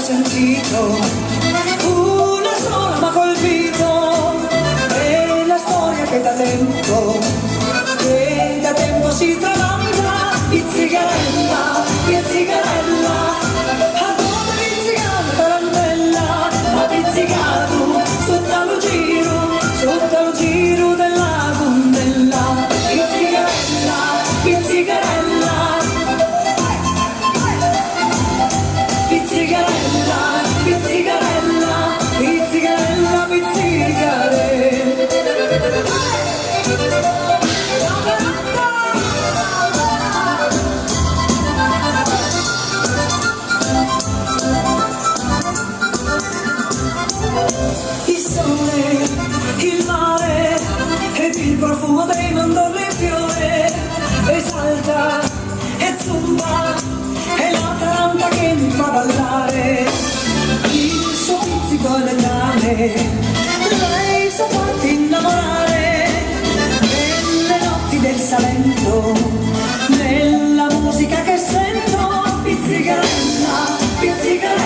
sentito, una sola m'ha colpito, è la storia che da tempo si tramanda, pizzicarella, pizzicarella, a dove pizzicata tarantella, ha pizzicato sotto lo giro della gondella, pizzicarella, pizzicarella, pizzicarella, pizzicarella, pizzicarella, pizzicarella. Il sole, il mare ed il profumo dei mandorli in fiore, esalta e zumba, è la taranta che mi fa ballare, il suo pizzico legale, lei sa farti innamorare, nelle notti del Salento, nella musica che sento, pizzicarella, pizzicarella.